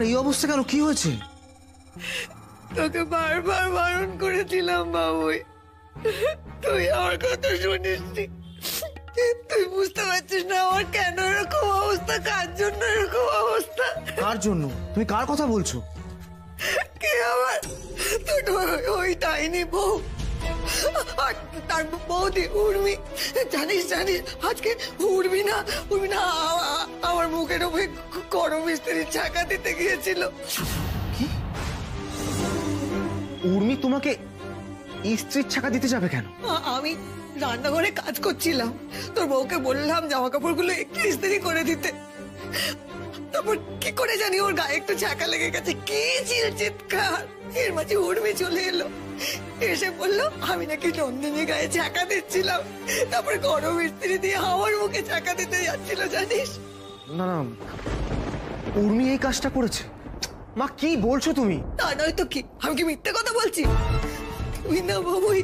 তোমার এই অবস্থা কেন? কি হয়েছে? তোকে বারবার বারণ করেছিলাম বাবুই, তুই আমার কথা শুনিস নি। তুই বুঝতে পারছিস না আমার কেন এরকম অবস্থা, কার জন্য এরকম অবস্থা। কার জন্য? তুমি কার কথা বলছো? কে আমার? তোর ওই ডাইনি বউ আর তার বৌদি উর্মি। জানিস জানিস আজকে উর্মি না আমার মুখের উপরে গরম মিস্ত্রির ছাকা দিতে গিয়েছিল। উর্মি তোমাকে স্ত্রীর ছাকা দিতে যাবে কেন? আমি রান্নাঘরে কাজ করছিলাম, তোর বউকে বললাম জামা কাপড়গুলো একটু ইস্ত্রি করে দিতে। তারপর কি করে জানি ওর গায়ে একটু ছাকা লেগে গেছে, কি চিৎকার। এর মাঝে উর্মি চলে এলো, এসে বললো আমি নাকি নন্দিনী গায়ে ছাকা দিচ্ছিলাম। তারপরে গরম ইস্ত্রি দিয়ে আমার মুখে ছাকা দিতে যাচ্ছিল জানিস। না না, উর্মি এই কাজটা করেছে? মা কি বলছো তুমি? তা নয় তো কি, আমি কি মিথ্যে কথা বলছি? তুই না বাবুই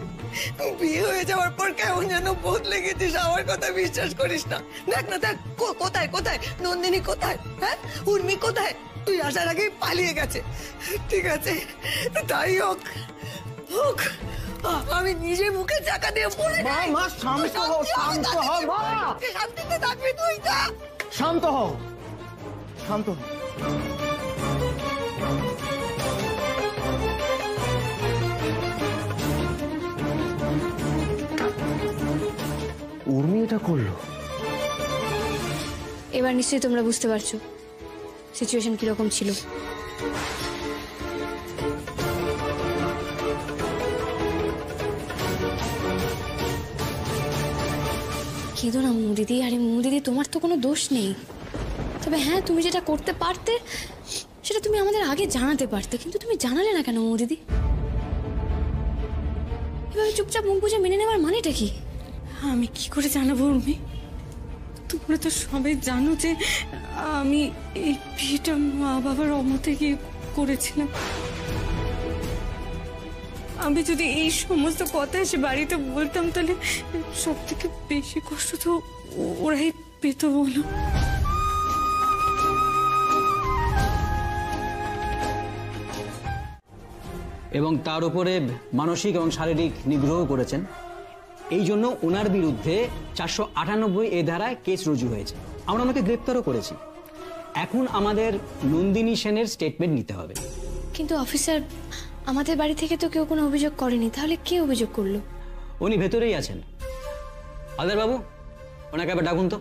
বিয়ে হয়ে যাওয়ার পর কেমন যেন বদলে গেছিস, আমার কথা বিশ্বাস করিস না। দেখ না দেখ, কোথায় কোথায় নন্দিনী, কোথায় হ্যাঁ উর্মি কোথায়? তুই আসার আগেই পালিয়ে গেছে। ঠিক আছে তাই হোক হোক, আমি নিজে মুখে চাকা দিয়ে পড়ে মা মা শান্ত হও, শান্ত হও মা। শান্তিতে থাকবি তুই, যা। শান্ত হও, শান্ত হও। উর্মি এটা করলো? এবার নিশ্চয়ই তোমরা বুঝতে পারছো সিচুয়েশন কিরকম ছিল। কেঁদো না মৌদিদি। আরে মৌদিদি, তোমার তো কোনো দোষ নেই। তবে হ্যাঁ, তুমি যেটা করতে পারতে সেটা তুমি আমাদের আগে জানাতে পারতে, কিন্তু তুমি জানালে না কেন মৌদিদি? এভাবে চুপচাপ মুখ বুঝে মেনে নেওয়ার মানেটা কি? আমি কি করে জানাবো উর্মি? তোমরা তো সবাই জানো যে আমি এই বিয়েটা মা বাবার অমতে গিয়ে করেছিলাম। আমি যদি এই সমস্ত কথা এসে বাড়িতে বলতাম তাহলে সব থেকে বেশি কষ্ট তো ওরাই পেত বলো। এবং তার উপরে মানসিক এবং শারীরিক নিগ্রহ করেছেন। এই জন্য ওনার বিরুদ্ধে 498 এ ধারায় কেস রুজু হয়েছে। আমরা ওনাকে গ্রেপ্তারও করেছি। এখন আমাদের নন্দিনী সেনের স্টেটমেন্ট নিতে হবে। কিন্তু অফিসার, আমাদের বাড়ি থেকে তো কেউ কোনো অভিযোগ করেনি, তাহলে কে অভিযোগ করলো? উনি ভেতরেই আছেন। হালদার বাবু, ওনাকে আবার ডাকুন তো।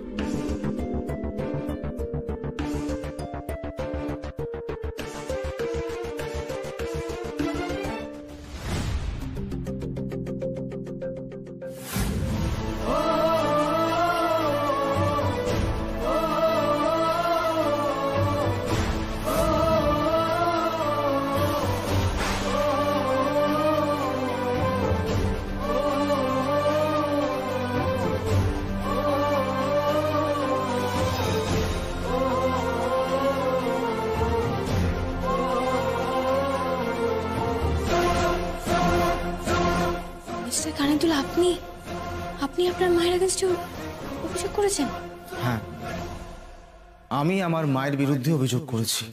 কানেতুল, আপনি আপনি আপনার মায়ের এগেইনস্টে অভিযোগ করেছেন? হ্যাঁ, আমি আমার মায়ের বিরুদ্ধে অভিযোগ করেছি।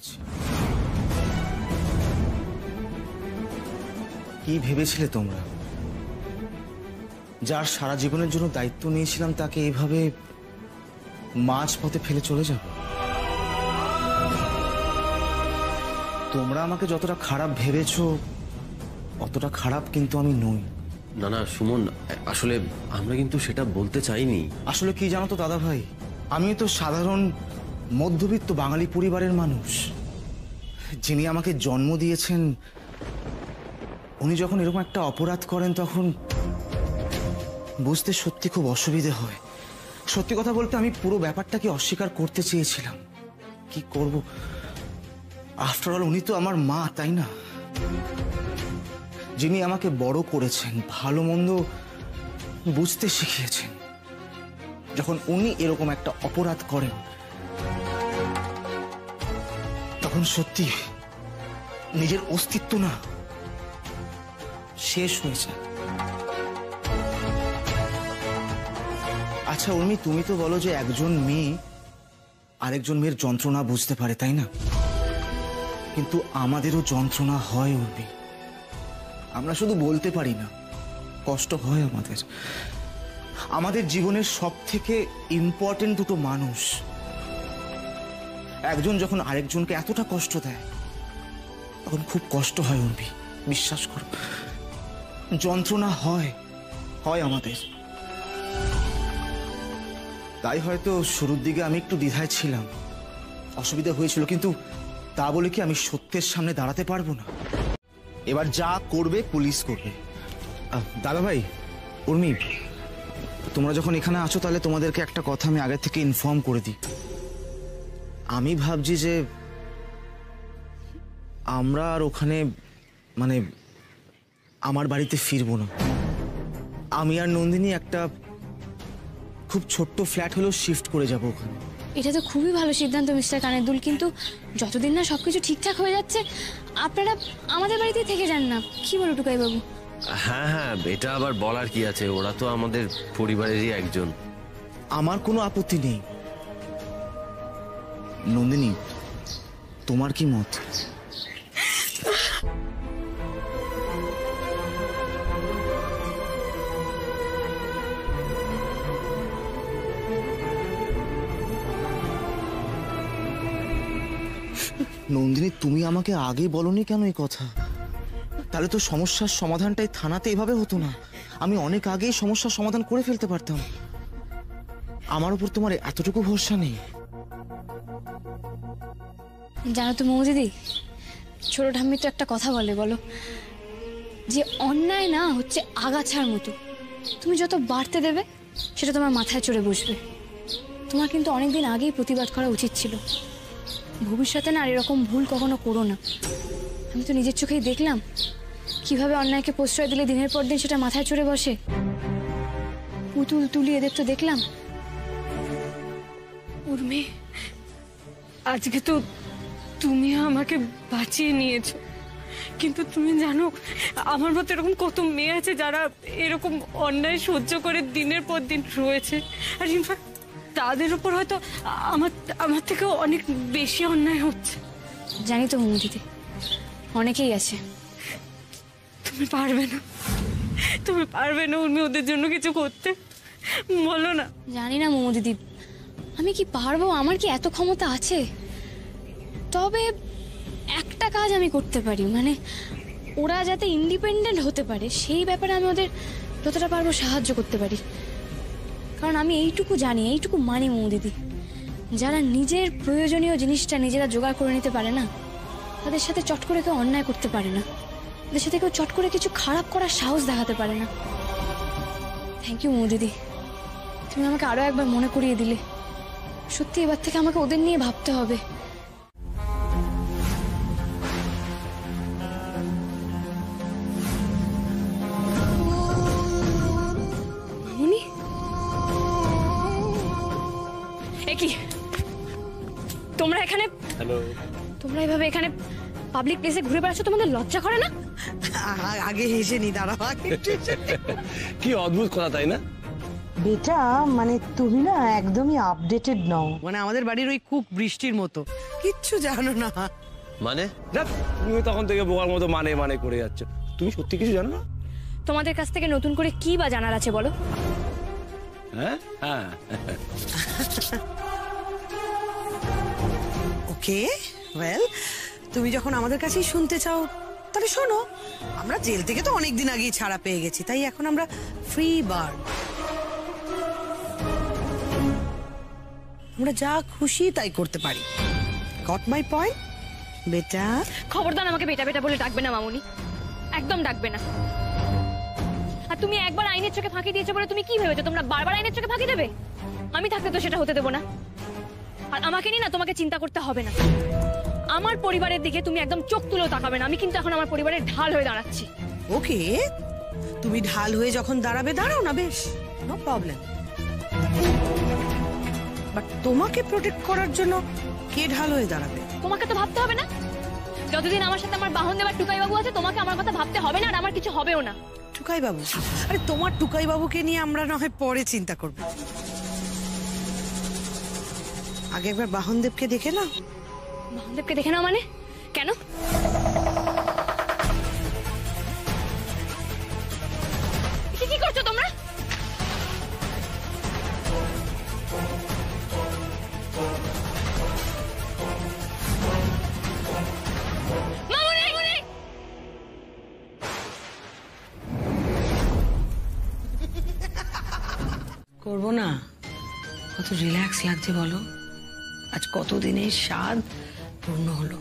কি ভেবেছিলে তোমরা? যার সারা জীবনের জন্য দায়িত্ব নিয়েছিলাম তাকে এইভাবে মাঝ পথে ফেলে চলে যাব? তোমরা আমাকে যতটা খারাপ ভেবেছো অতটা খারাপ কিন্তু আমি নই। না না সুমন, আসলে আমরা কিন্তু সেটা বলতে চাইনি। আসলে কি জানো তো দাদা ভাই, আমি তো সাধারণ মধ্যবিত্ত বাঙালি পরিবারের মানুষ। যিনি আমাকে জন্ম দিয়েছেন উনি যখন এরকম একটা অপরাধ করেন তখন বুঝতে সত্যি খুব অসুবিধে হয়। সত্যি কথা বলতে আমি পুরো ব্যাপারটাকে অস্বীকার করতে চেয়েছিলাম, কি করব। আফটার অল উনি তো আমার মা, তাই না? যিনি আমাকে বড় করেছেন, ভালো মন্দ বুঝতে শিখিয়েছেন। যখন উনি এরকম একটা অপরাধ করেন তখন সত্যি নিজের অস্তিত্ব না শেষ হয়ে যায়। আচ্ছা উর্মি, তুমি তো বলো যে একজন মেয়ে আরেকজন মেয়ের যন্ত্রণা বুঝতে পারে, তাই না? কিন্তু আমাদেরও যন্ত্রণা হয় উর্মি। আমরা শুধু বলতে পারি না, কষ্ট হয় আমাদের। আমাদের জীবনের সব থেকে ইম্পর্টেন্ট দুটো মানুষ, একজন যখন আরেকজনকে এতটা কষ্ট দেয় তখন খুব কষ্ট হয় উর্মি, বিশ্বাস করো। যন্ত্রণা হয় আমাদের। তাই হয়তো শুরুর দিকে আমি একটু দ্বিধায় ছিলাম, অসুবিধা হয়েছিল, কিন্তু তা বলে কি আমি সত্যের সামনে দাঁড়াতে পারবো না? এবার যা করবে পুলিশ করবে। দাদা ভাই, উর্মি, তোমরা যখন এখানে আছো তাহলে তোমাদেরকে একটা কথা আমি আগে থেকে ইনফর্ম করে দিই। আমি ভাবছি যে আমরা আর ওখানে মানে আমার বাড়িতে ফিরবো না। আমি আর নন্দিনী একটা খুব ছোট্ট ফ্ল্যাট হলেও শিফট করে যাবো ওখানে। এটা তো খুবই ভালো সিদ্ধান্ত মিস্টার কানেরদুল, কিন্তু যতদিন না সবকিছু ঠিকঠাক হয়ে যাচ্ছে আপনারা আমাদের বাড়িতেই থেকে যান না, কি বলো টুকাই বাবু? হ্যাঁ হ্যাঁ, এটা আবার বলার কি আছে, ওরা তো আমাদের পরিবারেরই একজন। আমার কোনো আপত্তি নেই। নন্দিনী, তোমার কি মত? নন্দিনী, তুমি আমাকে আগে বলনি কেন এই কথা? তাহলে তো সমস্যার সমাধানটাই থানাতে এভাবে হতো না। আমি অনেক আগেই সমস্যার সমাধান করে ফেলতে পারতাম। আমার উপর তোমার এতটুকু ভরসা নেই? জানো তো মৌদিদি, ছোট ঠাম্মি তো একটা কথা বলো যে অন্যায় না হচ্ছে আগাছার মতো, তুমি যত বাড়তে দেবে সেটা তোমার মাথায় চড়ে বসবে। তোমার কিন্তু অনেকদিন আগেই প্রতিবাদ করা উচিত ছিল। ভবিষ্যতে না আর এরকম ভুল কখনো করো না। আমি তো নিজের চোখেই দেখলাম কিভাবে অন্যায়কে প্রশ্রয় দিলে দিনের পর দিন সেটা মাথায় চড়ে বসে। পুতুল তুলি এদের তো দেখলাম। উর্মি, আজকে তো তুমি আমাকে বাঁচিয়ে নিয়েছো, কিন্তু তুমি জানো আমার মতো এরকম কত মেয়ে আছে যারা এরকম অন্যায় সহ্য করে দিনের পর দিন রয়েছে। আর ইনফ্যাক্ট তাদের উপর হয়তো আমার থেকে অনেক বেশি অন্যায় হচ্ছে। জানি তো মৌদিদি, অনেকেই আছে। তুমি পারবে না উর্মি ওদের জন্য কিছু করতে? বলো না। জানি না মৌদিদি, আমি কি পারবো? আমার কি এত ক্ষমতা আছে? তবে একটা কাজ আমি করতে পারি, মানে ওরা যাতে ইন্ডিপেন্ডেন্ট হতে পারে সেই ব্যাপারে আমি ওদের যতটা পারবো সাহায্য করতে পারি। কারণ আমি এইটুকু জানি, এইটুকু মানি মৌদিদি, যারা নিজের প্রয়োজনীয় জিনিসটা নিজেরা জোগাড় করে নিতে পারে না তাদের সাথে চট করে কেউ অন্যায় করতে পারে না, তাদের সাথে কেউ চট করে কিছু খারাপ করার সাহস দেখাতে পারে না। থ্যাংক ইউ মৌদিদি, তুমি আমাকে আরো একবার মনে করিয়ে দিলে। সত্যি এবার থেকে আমাকে ওদের নিয়ে ভাবতে হবে। মামুনি, এ কি তোমরা এখানে? হ্যালো। তোমরা এভাবে এখানে পাবলিক প্লেসে ঘুরে বেড়াচ্ছ, তোমাদের লজ্জা করে না? আগে হেসে নি, দাঁড়াও। কি অদ্ভুত কথা, তাই না? বেটা, মানে তুমি না একদমই আপডেটেড নও। মানে আমাদের বাড়ির ওই কুক বৃষ্টির মতো, কিচ্ছু জানো না। মানে তুমি তখন থেকে বোকার মতো মানে করে যাচ্ছ। তুমি সত্যি কিছু জানো না? তোমাদের কাছ থেকে নতুন করে কি বা জানার আছে বলো? হ্যাঁ হ্যাঁ, ওকে, ওয়েল, তুমি যখন আমাদের কাছেই শুনতে চাও তাহলে শোনো। আমরা জেল থেকে তো অনেকদিন আগেই ছাড়া পেয়ে গেছি, তাই এখন আমরা ফ্রি বার্ড। আমরা যা খুশি তাই করতে পারি। গট মাই পয়েন্ট বেটা? খবরদার আমাকে বেটা বেটা বলে ডাকবে না মামুনি, একদম ডাকবে না। আর তুমি একবার আইনের চোখে ফাঁকি দিয়েছো বলে তুমি কি ভেবেছো তোমরা বারবার আইনের চোখে ফাঁকি দেবে? আমি থাকতে তো সেটা হতে দেবো না। আর আমাকে নিয়ে না তোমাকে চিন্তা করতে হবে না। আমার পরিবারের দিকে তুমি একদম চোখ তুলেও তাকাবে না। আমি কিন্তু এখন আমার পরিবারের ঢাল হয়ে দাঁড়াচ্ছি। ওকে, তুমি ঢাল হয়ে যখন দাঁড়াবে দাঁড়াও না, বেশ, নো প্রবলেম। বাট তোমাকে প্রোটেক্ট করার জন্য কে ঢাল হয়ে দাঁড়াবে? তোমাকে তো ভাবতে হবে না। যতদিন আমার সাথে আমার বাহন দেওয়ার টুকাই বাবু আছে, তোমাকে আমার কথা ভাবতে হবে না, আর আমার কিছু হবেও না। টুকাই বাবু? আরে তোমার টুকাই বাবুকে নিয়ে আমরা না হয় পরে চিন্তা করব। আগে একবার বাহনদেবকে দেখে নাও। বাহনদেবকে দেখে নাও মানে? কেন? কি করছো তোমরা? করবো না, কত রিল্যাক্স লাগছে বলো। আজ কতদিনের স্বাদ পূর্ণ হলো।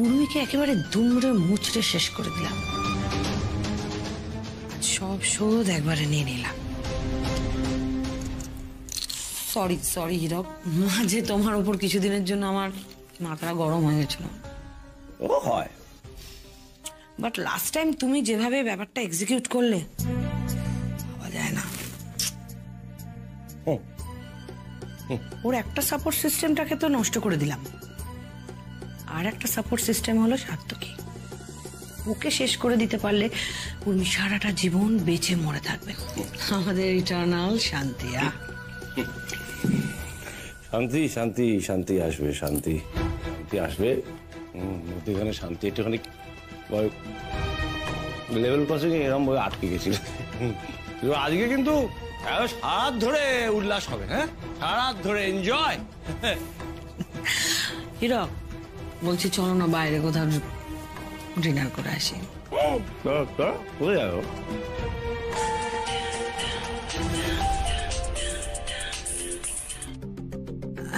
উর্মিকে একেবারে দুমড়ে মুচড়ে শেষ করে দিলাম। আজ সব শোধ একবারে নিয়ে নিলাম। সরি সরি হীরক, মাঝে তোমার উপর কিছুদিনের জন্য আমার মাথাটা গরম হয়ে গেছিল। ও হয়, বাট লাস্ট টাইম তুমি যেভাবে ব্যাপারটা এক্সিকিউট করলে ভাবা যায় না। ওর একটা সাপোর্ট সিস্টেমটাকে তো নষ্ট করে দিলাম, আর একটা সাপোর্ট সিস্টেম হলো সাত্তকী। ওকে শেষ করে দিতে পারলে উর্মি সারাটা জীবন বেঁচে মরে থাকবে। আমাদের ইটারনাল শান্তি। শান্তি শান্তি শান্তি আসবে, শান্তি শান্তি আসবে। এখানে শান্তি একটুখানি লেভেল ক্রসিং এরকম ভাবে আটকে গেছিল। আজকে কিন্তু সারা ধরে উল্লাস হবে। হ্যাঁ, সারা ধরে এনজয়। হীরক, বলছি চলো না বাইরে কোথাও ডিনার করে আসি। কোথায় যাবো?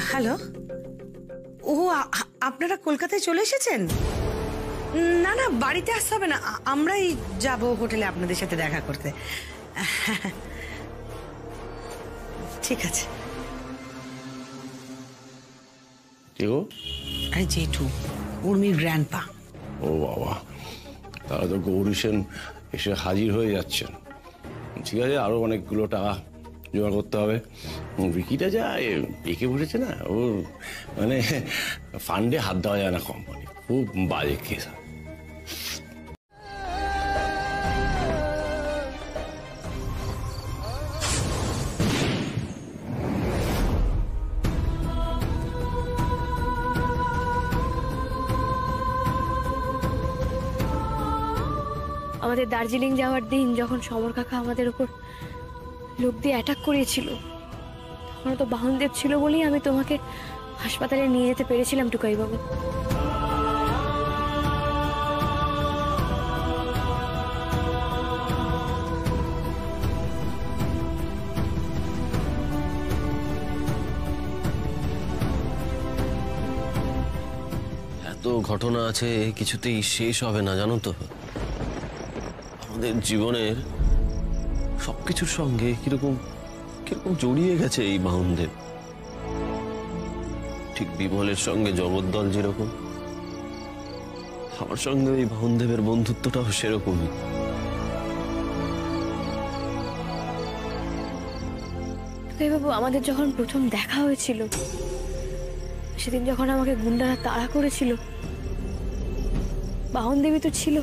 হ্যালো, ও আপনারা কলকাতায় চলে এসেছেন? না না, বাড়িতে আসতে হবে না, আমরাই যাব হোটেলে আপনাদের সাথে দেখা করতে। ঠিক আছে। আরে জেঠু, উর্মির গ্র্যান্ডপা। ও বাবা, তাহলে তো গৌরী সেন এসে হাজির হয়ে যাচ্ছেন। ঠিক আছে, আরো অনেকগুলো টাকা জোগাড় করতে হবে। বিকিটা যা এঁকে বসেছে না, ও মানে ফান্ডে হাত দেওয়া যায় না কোম্পানি, খুব বাজে কেস। আমাদের দার্জিলিং যাওয়ার দিন যখন সমর কাকা আমাদের উপর লোক দিয়ে অ্যাটাক করিয়েছিল, তখন তো বাহনদেব ছিল বলেই আমি তোমাকে হাসপাতালে নিয়ে যেতে পেরেছিলাম টুকাই বাবু। এত ঘটনা আছে, কিছুতেই শেষ হবে না জানো তো। আমাদের জীবনের সবকিছুর সঙ্গে কিরকম কিরকম জড়িয়ে গেছে এই বাহনদেব। ঠিক বিমলের সঙ্গে জগদ্দল যেরকম, আমার সঙ্গে এই বাহনদেবের বন্ধুত্বটাও সেরকমই। বাবু, আমাদের যখন প্রথম দেখা হয়েছিল, সেদিন যখন আমাকে গুন্ডারা তাড়া করেছিল, বাহনদেবী তো ছিল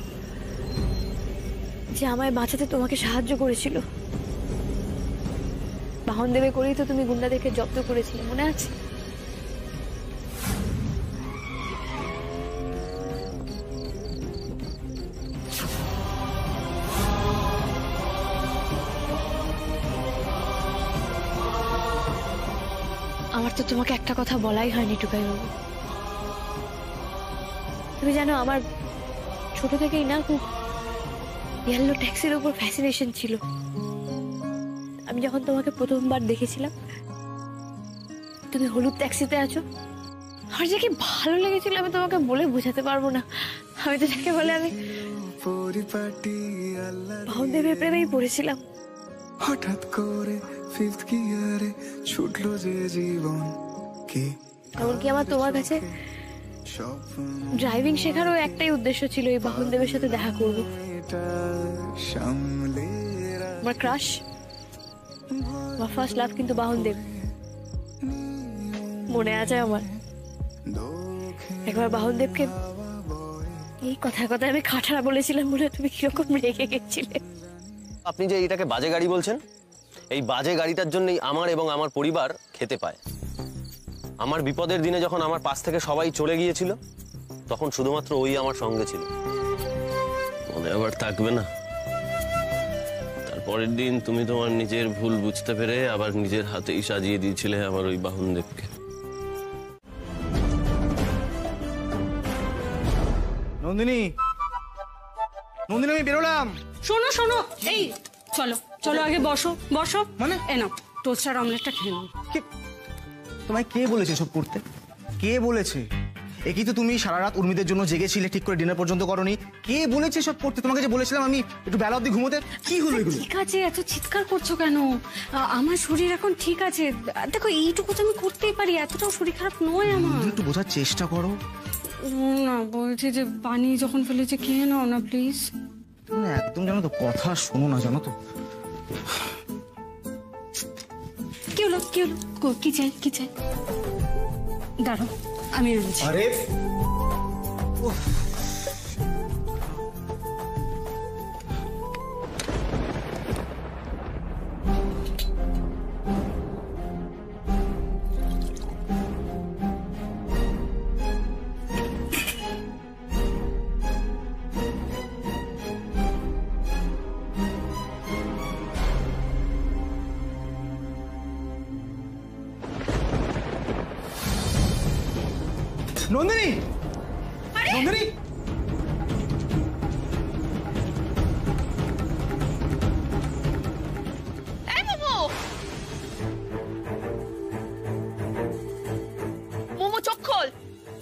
যে আমায় বাঁচাতে তোমাকে সাহায্য করেছিল। বাহনদেবে করেই তো তুমি গুন্ডাদেরকে জব্দ করেছিলে, মনে আছে? আমার তো তোমাকে একটা কথা বলাই হয়নি টুকাই বাবু। তুমি জানো, আমার ছোট থেকেই না খুব ইয়েলো ট্যাক্সির উপর ফ্যাসিনেশন ছিল। আমি যখন তোমাকে প্রথমবার দেখেছিলাম, তুমি হলুদ ট্যাক্সিতে আছো, আমার যে কি ভালো লেগেছিল আমি তোমাকে বলে বোঝাতে পারবো না। আমি তো যাকে বলে আমি বাহনদেবের প্রেমেই পড়েছিলাম। হঠাৎ করে ফিফথ গিয়ারে ছুটলো যে জীবন কে, এমনকি আমার তোমার কাছে ড্রাইভিং শেখারও একটাই উদ্দেশ্য ছিল, এই বাহনদেবের সাথে দেখা করব। আমার ক্রাশ, আমার ফার্স্ট লাভ কিন্তু বাহনদেব। মনে আছে আমার, একবার বাহনদেবকে এই কথায় কথায় আমি খাটারা বলেছিলাম বলে তুমি কিরকম রেগে গেছিলে। আপনি যে এটাকে বাজে গাড়ি বলছেন, এই বাজে গাড়িটার জন্যই আমার এবং আমার পরিবার খেতে পায়। আমার বিপদের দিনে যখন আমার পাশ থেকে সবাই চলে গিয়েছিল, তখন শুধুমাত্র ওই আমার সঙ্গে ছিল, মনে আবার থাকবে না? তারপরের দিন তুমি তোমার নিজের ভুল বুঝতে পেরে আবার নিজের হাতেই সাজিয়ে দিয়েছিলে আমার ওই বাহনদেবকে। নন্দিনী, নন্দিনী, আমি বেরোলাম। শোনো শোনো, এই চলো চলো, আগে বসো বসো। মানে? এ নাও টোস্টার অমলেটটা খেয়ে নাও। তোমায় কে বলেছে সব করতে? কে বলেছে? একই তো তুমি সারা রাত উর্মিদের জন্য জেগেছিলে, ঠিক করে ডিনার পর্যন্ত করনি। কে বলেছে সব করতে? তোমাকে যে বলেছিলাম আমি একটু বেলা অবধি ঘুমোতে, কি হলো এগুলো? ঠিক আছে, এত চিৎকার করছো কেন? আমার শরীর এখন ঠিক আছে। দেখো এইটুকু তো আমি করতেই পারি, এতটাও শরীর খারাপ নয় আমার। একটু বোঝার চেষ্টা করো না, বলছি যে পানি যখন ফেলেছে খেয়ে নাও না প্লিজ। তুমি একদম জানো তো কথা শোনো না, জানো তো। কি হলো কি হলো? কি চাই কি চাই? দাঁড়াও আমি আনছি। আরে নন্দিনী, নন্দিনী, মোমো চোখ খোল,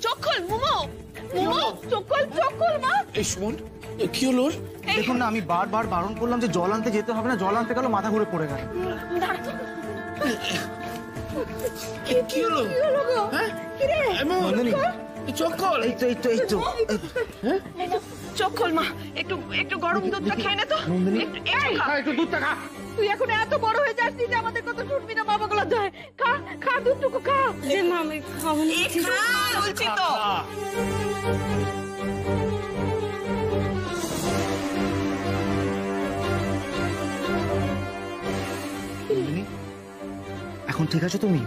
চোখ খোল মোমো, মোমো চোখ খোল, চোখ খোল মা। এই সুমন, কি হলো? দেখুন না, আমি বারবার বারণ করলাম যে জল আনতে যেতে হবে না, জল আনতে গেল মাথা ঘুরে পড়ে গেল। কি হলো? নন্দিনী, চোখ খোল। এই তো এই তো এই তো চোখ খোল মা, একটু একটু গরম দুধটা খেয়ে নে তো। একটু দুধটা খা। তুই এখন এত বড় হয়ে যাচ্ছিস যে আমাদের কথা শুনবি না, বাবা গুলো দেয়। খা খা, দুধটুকু খা। যে মা আমি খাবো না। খা বলছি তো। নন্দিনী, এখন ঠিক আছে তুমি?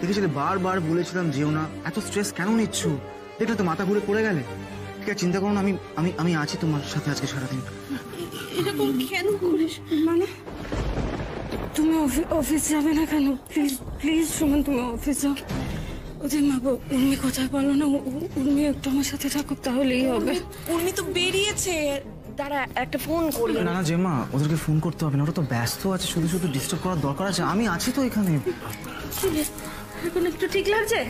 দেখেছিলে বারবার বলেছিলাম যেও না, এত স্ট্রেস কেন নিচ্ছ? দেখলে তো মাথা ঘুরে পড়ে গেলে। ঠিক আছে, চিন্তা করো না, আমি আমি আমি আছি তোমার সাথে আজকে সারাদিন। এরকম কেন করিস? মানে তুমি অফিস যাবে না কেন? প্লিজ প্লিজ সুমন, তুমি অফিস যাও। ওদের মা উর্মি কোথায় বলো না, উর্মি একটু আমার সাথে থাকুক তাহলেই হবে। উর্মি তো বেরিয়েছে, দাঁড়া একটা ফোন করি। না না জেমা, ওদেরকে ফোন করতে হবে না, ওরা তো ব্যস্ত আছে, শুধু শুধু ডিস্টার্ব করার দরকার আছে? আমি আছি তো এখানে। এখন একটু ঠিক লাগছে?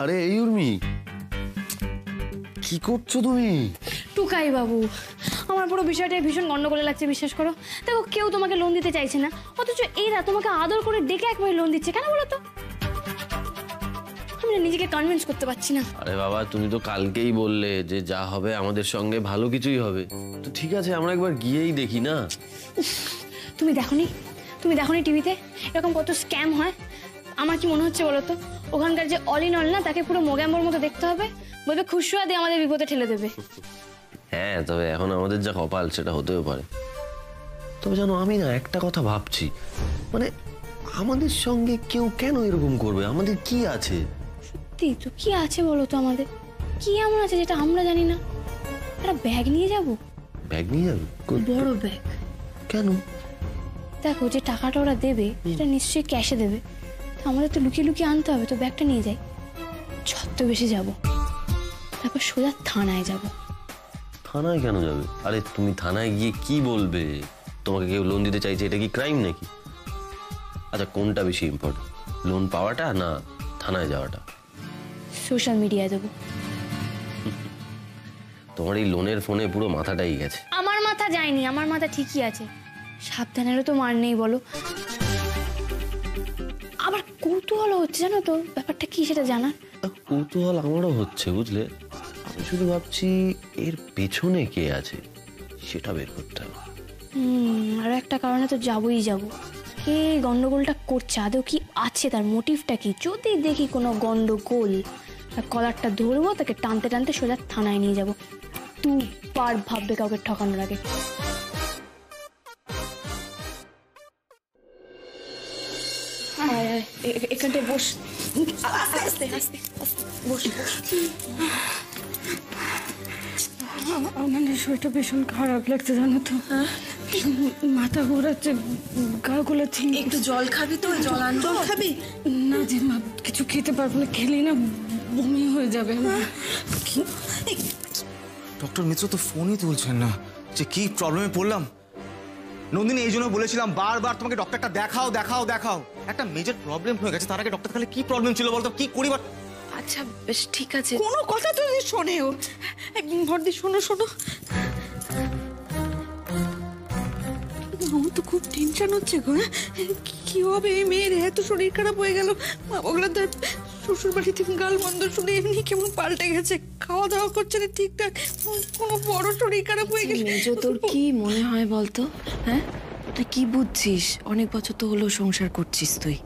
আরে এই উর্মি, কি করছো তুমি? টুকাই বাবু, আমার পুরো বিষয়টা ভীষণ গন্ডগোলে লাগছে, বিশ্বাস করো। দেখো, কেউ তোমাকে লোন দিতে চাইছে না, অথচ এরা তোমাকে আদর করে ডেকে একবারে লোন দিচ্ছে। কেন বলো তো? আমি না নিজেকে কনভিন্স করতে পারছি না। আরে বাবা, তুমি তো কালকেই বললে যে যা হবে আমাদের সঙ্গে ভালো কিছুই হবে। তো ঠিক আছে, আমরা একবার গিয়েই দেখি না? তুমি দেখোনি? তুমি দেখোনি টিভিতে এরকম কত স্ক্যাম হয়? আমার কি মনে হচ্ছে বলো তো, ওখানকার যে অল ইন অল না, তাকে পুরো মোগ্যাম্বর মতো দেখতে হবে, বলবে খুশুয়া দিয়ে আমাদের বিপদে ঠেলে দেবে। হ্যাঁ, তবে এখন আমাদের যা কপাল সেটা হতেও পারে। তবে জানো, আমি না একটা কথা ভাবছি, মানে আমাদের সঙ্গে কেউ কেন এরকম করবে? আমাদের কি আছে? সত্যি তো, কি আছে বলো তো? আমাদের কি এমন আছে যেটা আমরা জানি না? একটা ব্যাগ নিয়ে যাব। ব্যাগ নিয়ে যাবে? বড় ব্যাগ। কেন? দেখো, যে টাকাটা ওরা দেবে সেটা নিশ্চয়ই ক্যাশে দেবে, তো আমাদের তো লুকিয়ে লুকিয়ে আনতে হবে। তো ব্যাগটা নিয়ে যাই, ছদ্মবেশে যাব, তারপর সোজা থানায় যাব। থানায় কেন যাবে? আরে তুমি থানায় গিয়ে কি বলবে? তোমাকে কেউ লোন দিতে চাইছে, এটা কি ক্রাইম নাকি? আচ্ছা, কোনটা বেশি ইম্পর্টেন্ট, লোন পাওয়াটা না থানায় যাওয়াটা? সোশ্যাল মিডিয়ায় দেবো। তোমার এই লোনের ফোনে পুরো মাথাটাই গেছে। আমার মাথা যায়নি, আমার মাথা ঠিকই আছে। সাবধানেরও তো মার নেই বলো। আবার কৌতূহল হচ্ছে, জানো তো ব্যাপারটা কি সেটা জানা। কৌতূহল আমারও হচ্ছে, বুঝলে। আমি শুধু ভাবছি এর পেছনে কে আছে সেটা বের করতে হবে। আরো একটা কারণে তো যাবই যাব। কি কে এই গন্ডগোলটা করছে, আদৌ কি আছে, তার মোটিভটা কি। যদি দেখি কোনো গন্ডগোল, তার কলারটা ধরবো, তাকে টানতে টানতে সোজা থানায় নিয়ে যাবো। দুবার ভাববে কাউকে ঠকানোর আগে। এখানটায় বস, আস্তে আস্তে আস্তে বস বস। আমার শরীরটা ভীষণ খারাপ লাগছে জানো তো, মাথা ঘোরাচ্ছে, গা গোলাচ্ছে। একটু জল খাবি তো? জল খাবি না যে মা, কিছু খেতে পারবো না, খেলেই না বমি হয়ে যাবে। ডক্টর মিত্র তো ফোনই তুলছেন না, যে কি প্রবলেমে পড়লাম। নন্দিনী, এই জন্য বলেছিলাম বারবার তোমাকে ডক্টরটা দেখাও দেখাও দেখাও। একটা মেজর প্রবলেম হয়ে গেছে, তার আগে ডক্টর তাহলে কি প্রবলেম ছিল বলতো, কি করি? আচ্ছা বেশ ঠিক আছে, কোনো কথা তো শোনে ও। ভর্দি শোনো শোনো, আমার তো খুব টেনশন হচ্ছে গো। কি হবে এই মেয়ের? এত শরীর খারাপ হয়ে গেল, ওগুলো তার শ্বশুর বাড়িতে গাল মন্দ শুনে এমনি কেমন পাল্টে গেছে, খাওয়া দাওয়া করছে না ঠিকঠাক, কোনো বড় শরীর খারাপ হয়ে গেছে। মেজো, তোর কি মনে হয় বলতো? হ্যাঁ, তুই কি বুঝছিস? অনেক বছর তো হলো সংসার করছিস তুই।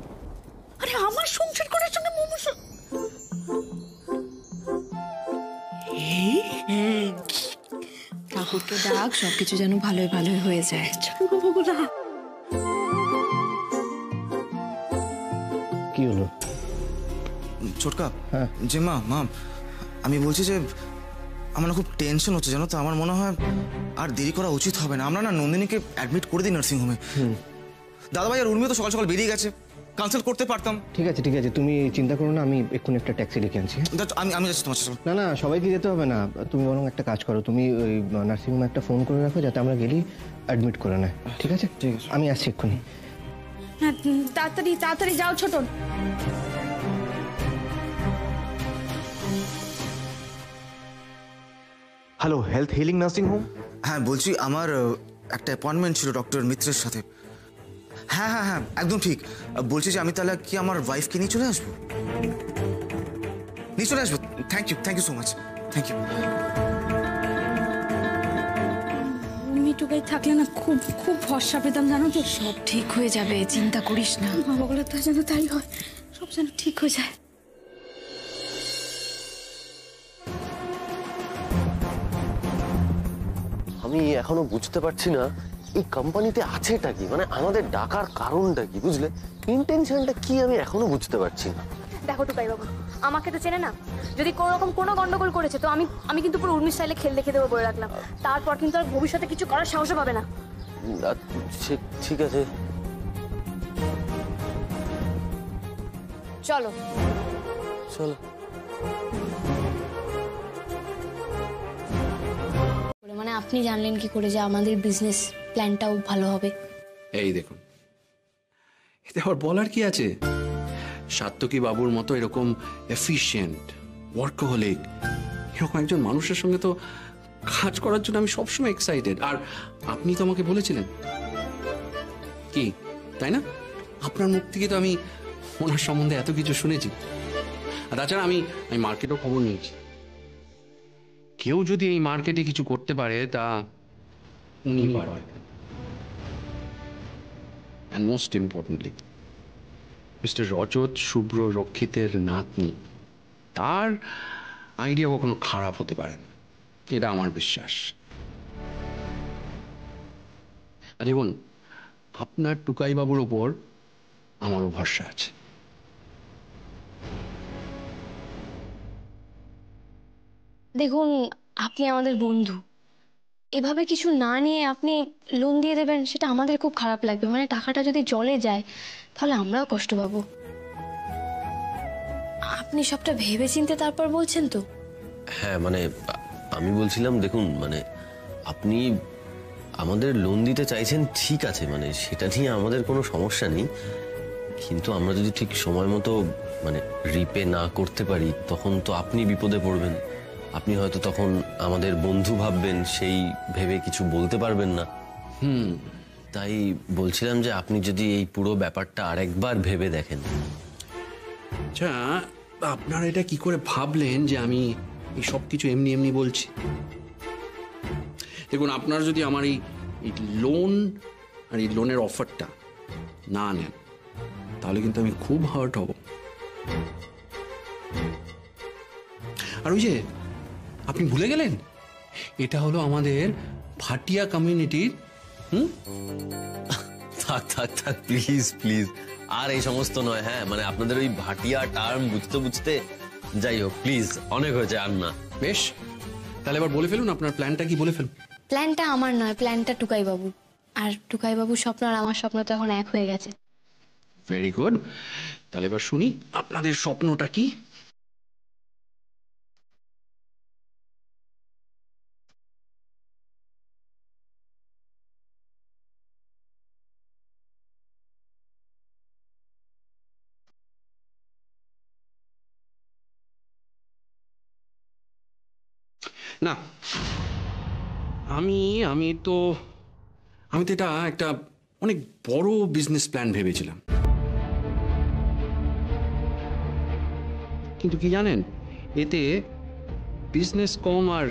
আরে আমার সংসার করার জন্য মোমোস ঠাকুরকে ডাক, সবকিছু যেন ভালোই ভালোই হয়ে যায়। কি হলো? ছোটকা, যে মা, আমি বলছি যে আমার না খুব টেনশন হচ্ছে জানো তো। আমার মনে হয় আর দেরি করা উচিত হবে না, আমরা না নন্দিনীকে অ্যাডমিট করে দিই নার্সিংহোমে। দাদাভাই আর উর্মি তো সকাল সকাল বেরিয়ে গেছে, কানসেল করতে পারতাম। ঠিক আছে ঠিক আছে, তুমি চিন্তা করো না, আমি এক্ষুনি একটা ট্যাক্সি ডেকে আনছি। আমি যাচ্ছি তোমার সাথে। না না, সবাইকে যেতে হবে না, তুমি বরং একটা কাজ করো, তুমি ওই নার্সিংহোমে একটা ফোন করে রাখো, যাতে আমরা গেলেই অ্যাডমিট করে নেয়। ঠিক আছে ঠিক আছে, আমি আসছি এক্ষুনি। হ্যাঁ, তাড়াতাড়ি তাড়াতাড়ি যাও Chhoton. Hello, health healing nursing home? হ্যাঁ বলছি, আমার একটা অ্যাপয়েন্টমেন্ট ছিল ডক্টর মিত্রের সাথে। হ্যাঁ হ্যাঁ হ্যাঁ, একদম ঠিক। বলছি যে আমি তাহলে কি আমার ওয়াইফকে নিয়ে চলে আসবো? নিয়ে চলে আসবো। Thank you so much, thank you. মিটুকাই থাকলে না খুব খুব ভরসা পেতাম জানো তো। সব ঠিক হয়ে যাবে, চিন্তা করিস না। বাবাগুলো তা যেন তাই হয়, সব যেন ঠিক হয়ে যায়। আমি এখনো বুঝতে পারছি না এই কোম্পানিতে আছেটা কি, মানে আমাদের ডাকার কারণটা কি, বুঝলে? ইন্টেনশনটা কি আমি এখনো বুঝতে পারছি না। দেখো টুকাই বাবু, আমাকে তো চেনে না, যদি কোনো রকম কোনো গন্ডগোল করেছে তো আমি কিন্তু পুরো উর্মি স্টাইলে খেল দেখে দেবো বলে রাখলাম। তারপর কিন্তু আর ভবিষ্যতে কিছু করার সাহসও পাবে না। ঠিক আছে, চলো চলো। মানে আপনি জানলেন কি করে যে আমাদের বিজনেস প্ল্যানটাও ভালো হবে? এই দেখুন, এতে আবার বলার কি আছে? সাত্তকী বাবুর মতো এরকম এফিশিয়েন্ট, ওয়ার্কহোলিক এরকম একজন মানুষের সঙ্গে তো কাজ করার জন্য আমি সবসময় এক্সাইটেড। আর আপনি তো আমাকে বলেছিলেন কি, তাই না? আপনার মুখ থেকে তো আমি ওনার সম্বন্ধে এত কিছু শুনেছি। আর তাছাড়া আমি মার্কেটেও খবর নিয়েছি, কেউ যদি এই মার্কেটে কিছু করতে পারে তা উনি পারবেন। অ্যান্ড মোস্ট ইম্পর্টেন্টলি মিস্টার রজত শুভ্র রক্ষিতের নাতনি, তার আইডিয়া কখনো খারাপ হতে পারে না, এটা আমার বিশ্বাস। দেখুন, আপনার টুকাই বাবুর ওপর আমারও ভরসা আছে। দেখুন, আপনি আমাদের বন্ধু, এভাবে কিছু না নিয়ে আপনি লোন দিয়ে দেবেন, সেটা আমাদের খুব খারাপ লাগবে। মানে টাকাটা যদি জলে যায় তাহলে আমরাও কষ্ট পাবো। আপনি সবটা ভেবে চিন্তে তারপর বলছেন তো? হ্যাঁ, মানে আমি বলছিলাম, দেখুন মানে আপনি আমাদের লোন দিতে চাইছেন, ঠিক আছে, মানে সেটা নিয়ে আমাদের কোনো সমস্যা নেই। কিন্তু আমরা যদি ঠিক সময় মতো মানে রিপে না করতে পারি, তখন তো আপনি বিপদে পড়বেন। আপনি হয়তো তখন আমাদের বন্ধু ভাববেন, সেই ভেবে কিছু বলতে পারবেন না। তাই বলছিলাম যে আপনি যদি এই পুরো ব্যাপারটা আরেকবার ভেবে দেখেন। আচ্ছা, আপনারা এটা কি করে ভাবলেন যে আমি এই সব কিছু এমনি এমনি বলছি? দেখুন, আপনারা যদি আমার এই লোন আর এই লোনের অফারটা না নেন, তাহলে কিন্তু আমি খুব হার্ট হব। আর ওই যে আপনি ভুলে গেলেন, এটা হলো আমাদের ভাটিয়া কমিউনিটির। থাক থাক থাক, প্লিজ প্লিজ, আর এই সমস্ত নয়। হ্যাঁ মানে আপনাদের ওই ভাটিয়া টার্ম বুঝতে বুঝতে, যাই হোক প্লিজ, অনেক হয়েছে, আর না। বেশ, তাহলে এবার বলে ফেলুন আপনার প্ল্যানটা কি, বলে ফেলুন। প্ল্যানটা আমার নয়, প্ল্যানটা টুকাই বাবু। আর টুকাই বাবুর স্বপ্ন আর আমার স্বপ্ন তো এখন এক হয়ে গেছে। ভেরি গুড, তাহলে এবার শুনি আপনাদের স্বপ্নটা কি। না, আমি তো এটা একটা অনেক বড় বিজনেস প্ল্যান ভেবেছিলাম, কিন্তু কি জানেন, এতে বিজনেস কম আর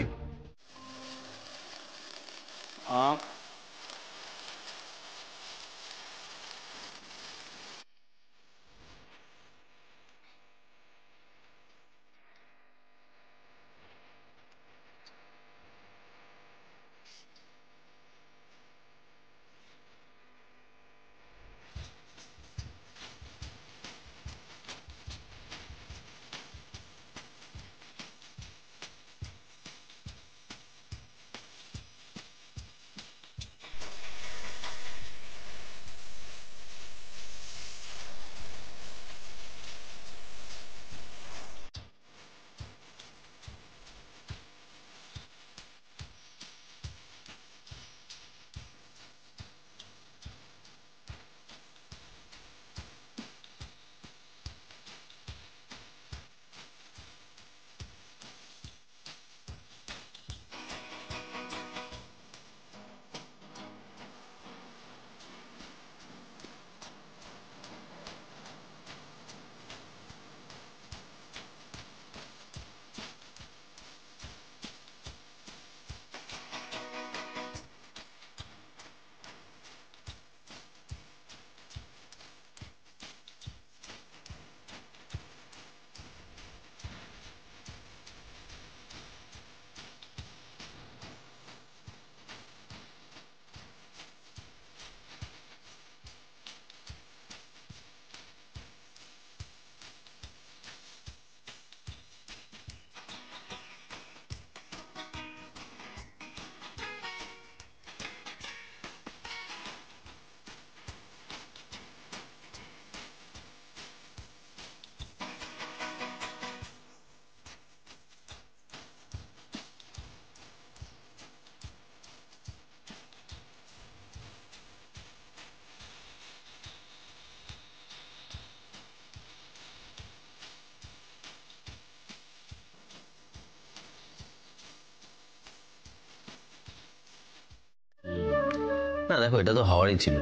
না দেখো, এটা তো হওয়ারই ছিল।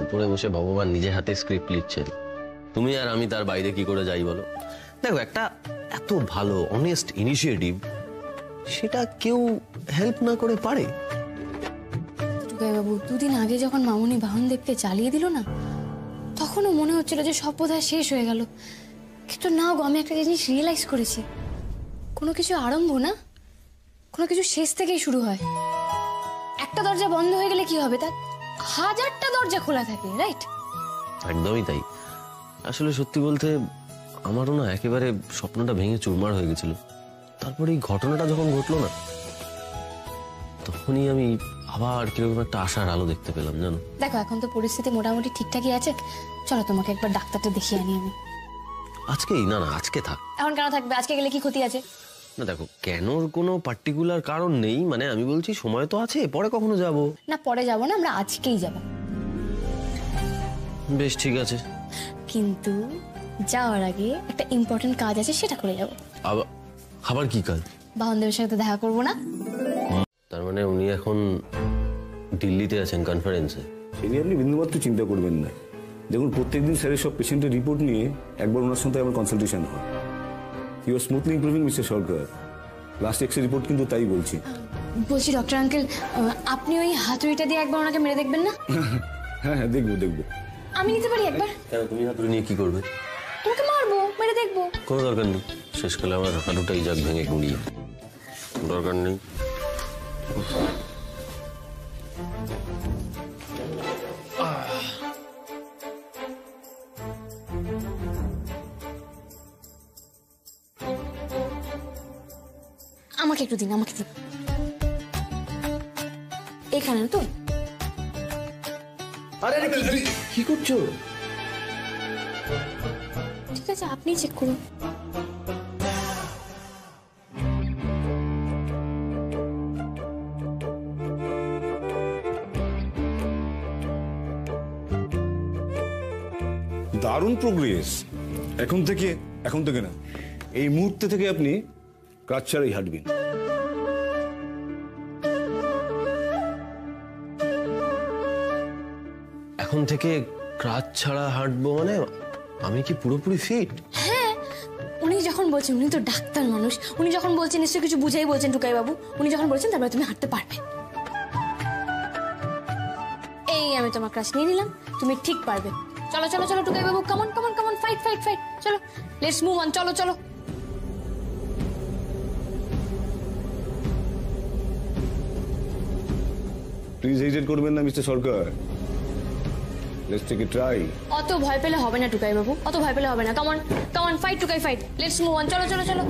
উপরে বসে ভগবান নিজে হাতে স্ক্রিপ্ট লিখছেন, তুমি আর আমি তার বাইরে কি করে যাই বলো? দেখো, একটা এত ভালো অনেস্ট ইনিশিয়েটিভ, সেটা কেউ হেল্প না করে পারে? টুকাই বাবু, দুদিন আগে যখন মামুনি বাহনদেবকে চালিয়ে দিল না, তখনও মনে হচ্ছিল যে সব বোধহয় শেষ হয়ে গেল। কিন্তু না গো, আমি একটা জিনিস রিয়েলাইজ করেছি, কোনো কিছু আরম্ভ না, কোনো কিছু শেষ থেকেই শুরু হয়। একটা দরজা বন্ধ হয়ে গেলে কি হবে, তার হাজারটা দরজা খোলা থাকে, রাইট? একদমই তাই। আসলে সত্যি বলতে আমারও না একেবারে স্বপ্নটা ভেঙে চুরমার হয়ে গেছিল। তারপরে এই ঘটনাটা যখন ঘটলো না, তখনই আমি আবার কিরকম একটা আশার আলো দেখতে পেলাম, জানো। দেখো, এখন তো পরিস্থিতি মোটামুটি ঠিকঠাকই আছে, চলো তোমাকে একবার ডাক্তারটা দেখিয়ে আনি আমি। আজকেই? না না, আজকে থাক। এখন কেন থাকবে? আজকে গেলে কি ক্ষতি আছে? না দেখো, কেনর কোনো পার্টিকুলার কারণ নেই, মানে আমি বলছি সময় তো আছে, পরে কখনো যাব। না, পরে যাব না, আমরা আজকেই যাব। বেশ, ঠিক আছে, কিন্তু যাওয়ার আগে একটা ইম্পর্টেন্ট কাজ আছে, সেটা করে যাব। আবার কি কাজ? বাহনদেবের সাথে দেখা করব না? তার মানে উনি এখন দিল্লিতে আছেন কনফারেন্সে? সে নিয়ে আপনি বিন্দুমাত্র চিন্তা করবেন না। দেখুন, প্রত্যেকদিন স্যারের সব পেশেন্টের রিপোর্ট নিয়ে একবার ওনার সঙ্গে আমার কনসালটেশন হয়। You are smoothly improving mister Sarkar. Last X report কিন্তু তাই বলছি। বলছি ডক্টর আঙ্কেল, আপনি ওই হাতুড়িটা দিয়ে একবার ওনাকে মেরে দেখবেন না? হ্যাঁ হ্যাঁ, দেখবো দেখবো। আমি নিতে পারি একবার? কেন, তুমি হাতুড়ি নিয়ে কি করবে? তোমাকে মারবো, মেরে দেখবো। কোনো দরকার নেই, শেষকালে আমার হাঁটুটাই যাক ভেঙে গুঁড়িয়ে। দরকার নেই। আমাকে একটু দিন, আমাকে দিন। এখানে তো? আরে কি করছো? ঠিক আছে, আপনি চেক করুন। দারুণ প্রোগ্রেস। এখন থেকে না, এই মুহূর্তে থেকে আপনি কাজ ছাড়াই হাঁটবেন। এখন থেকে ক্রাচ ছাড়া হাঁটবো মানে আমি কি পুরোপুরি ফিট? হ্যাঁ, উনি যখন বলছেন, উনি তো ডাক্তার মানুষ, উনি যখন বলছেন নিশ্চয়ই কিছু বুঝাই বলছেন টুকাই বাবু। উনি যখন বলছেন তারপরে তুমি হাঁটতে পারবে। এই আমি তোমার ক্রাশ নিয়ে নিলাম, তুমি ঠিক পারবে। চলো চলো চলো টুকাই বাবু, come on come on come on, fight fight fight, চলো লেটস মুভ অন, চলো চলো। প্লিজ হেজিটেট করবেন না mister Sarkar. Let's take a try. অত ভয় পেলে হবে না টুকাই বাবু, অত ভয় পেলে হবে না। Come on come on, fight Tukai fight, let's move on, চলো চলো চলো।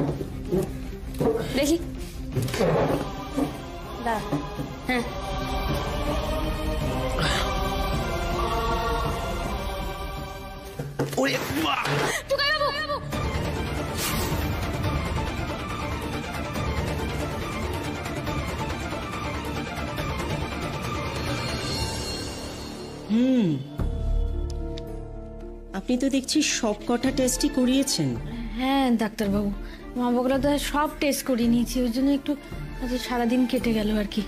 দেখি, দাঁড়া। হ্যাঁ, টুকাই বাবু। আপনি তো দেখছি সব কটা টেস্টই করিয়েছেন। হ্যাঁ ডাক্তারবাবু, মা বগলা তো সব টেস্ট করে নিয়েছি, ওই জন্য একটু সারাদিন কেটে গেল আর কি।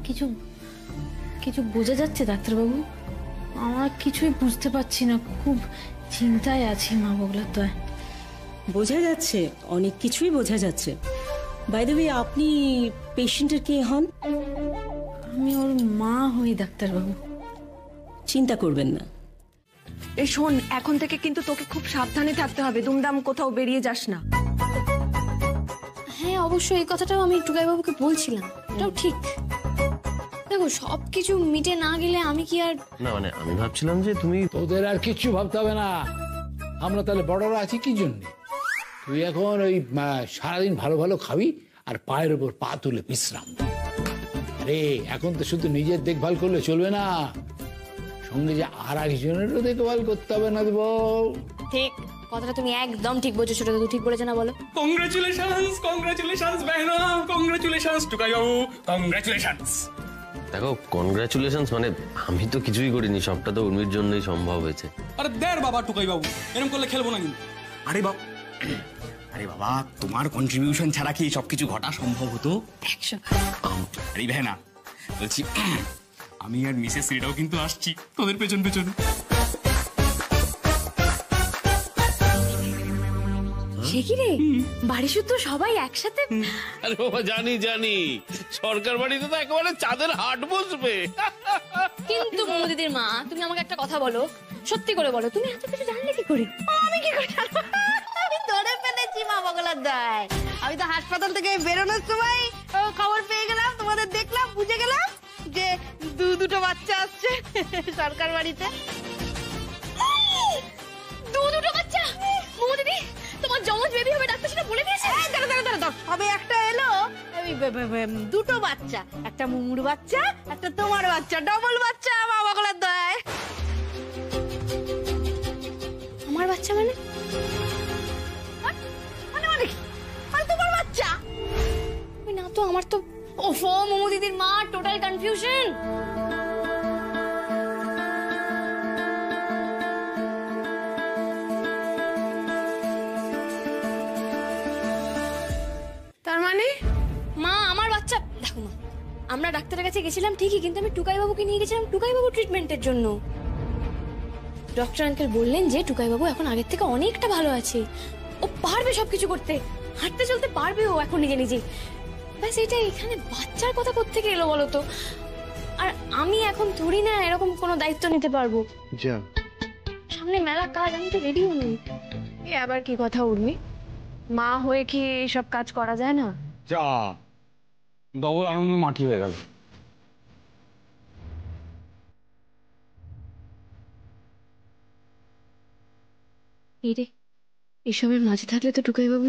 কিছু কিছু বোঝা যাচ্ছে ডাক্তারবাবু? আমার কিছুই বুঝতে পারছি না, খুব চিন্তায় আছি মা বগলার দয়। বোঝা যাচ্ছে, অনেক কিছুই বোঝা যাচ্ছে। বাই দ্য ওয়ে, আপনি পেশেন্টের কে হন? আমি ওর মা হই ডাক্তারবাবু। চিন্তা করবেন না। এই শোন, এখন থেকে কিন্তু তোকে খুব সাবধানে থাকতে হবে, দুমদাম কোথাও বেরিয়ে যাস না। হ্যাঁ অবশ্যই, এই কথাটাও আমি টুকাই বাবুকে বলছিলাম, এটাও ঠিক। দেখো, সবকিছু মিটে না গেলে আমি কি আর... না মানে আমি ভাবছিলাম যে তুমি... তোদের আর কিচ্ছু ভাবতে হবে না, আমরা তাহলে বড়রা আছি কি জন্য। তুই এখন ওই সারাদিন ভালো ভালো খাবি আর পায়ের উপর পা তুলে বিশ্রাম। আরে এখন তো শুধু নিজের দেখভাল করলে চলবে না, সঙ্গে যে আর একজনেরও দেখভাল করতে হবে না দেব। ঠিক কথাটা তুমি একদম ঠিক বলছো ছোট দাদু, ঠিক বলেছে না বলো? কংগ্রাচুলেশনস, কংগ্রাচুলেশনস বেহনা, কংগ্রাচুলেশনস টুকাই বাবু, কংগ্রাচুলেশনস। দেখো, কনগ্রাচুলেশনস মানে আমি তো কিছুই করিনি, সবটা তো উর্মির জন্যই সম্ভব হয়েছে। আরে দেড় বাবা টুকাই বাবু, এরকম করলে খেলবো না কিন্তু। আরে বাবা, তোমার কন্ট্রিবিউশন ছাড়া কি সবকিছু ঘটা সম্ভব হতো? আরে বেহনা, বলছি আমি আর মিসেস রিডাও কিন্তু আসছি তোদের পেছন পেছন। সে কি রে, বাড়ি শুদ্ধ সবাই একসাথে? আরে বাবা জানি জানি, সরকার বাড়িতে তো একেবারে চাঁদের হাট বসবে। কিন্তু দিদির মা, তুমি আমাকে একটা কথা বলো, সত্যি করে বলো, তুমি এত কিছু জানলে কি করে? আমি কি করে জানবো? আমি ধরে ফেলেছি মা বগলার দয়। আমি তো হাসপাতাল থেকে বেরোনোর সময় খবর পেয়ে গেলাম, তোমাদের দেখলাম, বুঝে গেলাম যে দুটো বাচ্চা আসছে সরকার বাড়িতে। দুটো বাচ্চা? দিদি, তোমার জমজ বেবি হবে, ডাক্তার সেটা বলে দিয়েছে? তবে একটা এলো, দুটো বাচ্চা, একটা মুমুর বাচ্চা, একটা তোমার বাচ্চা, ডবল বাচ্চা মা বগলার দয়। আমার বাচ্চা মানে? তোমার বাচ্চা না তো, আমার তো... ওফো মোমো দিদির মা, টোটাল কনফিউশন। তার মানে মা আমার বাচ্চা... দেখো মা, আমরা ডাক্তারের কাছে গেছিলাম ঠিকই, কিন্তু আমি টুকাই বাবুকে নিয়ে গেছিলাম টুকাই বাবু ট্রিটমেন্টের জন্য। ডক্টর আঙ্কেল বললেন যে টুকাই বাবু এখন আগের থেকে অনেকটা ভালো আছে, ও পারবে সবকিছু করতে, হাঁটতে চলতে পারবে ও এখন নিজে নিজে। ব্যাস এটাই। এখানে বাচ্চার কথা কোত্থেকে এলো বলো তো? আর আমি এখন থোড়ি না এরকম কোনো দায়িত্ব নিতে পারবো। যা, সামনে মেলা কাজ, আমি তো রেডিও নেই। এ আবার কি কথা উর্মি? মা হয়ে কি সব কাজ করা যায় না? যা ডবল আনন্দ মাটি হয়ে গেল। এই রে, এসবের মাঝে থাকলে তো টুকাই বাবু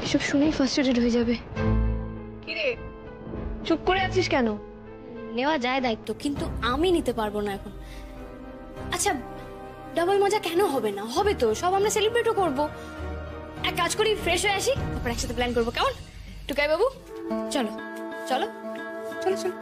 এসব শুনেই ফার্স্ট্রেটেড হয়ে যাবে। কি রে, চুপ করে আছিস কেন? নেওয়া যায় দায়িত্ব, কিন্তু আমি নিতে পারবো না এখন। আচ্ছা, ডাবল মজা কেন হবে না? হবে তো, সব আমরা সেলিব্রেটও করবো। এক কাজ করি, ফ্রেশ হয়ে আসি, তারপর একসাথে প্ল্যান করবো, কেমন? টুকাই বাবু চলো চলো চলো চলো।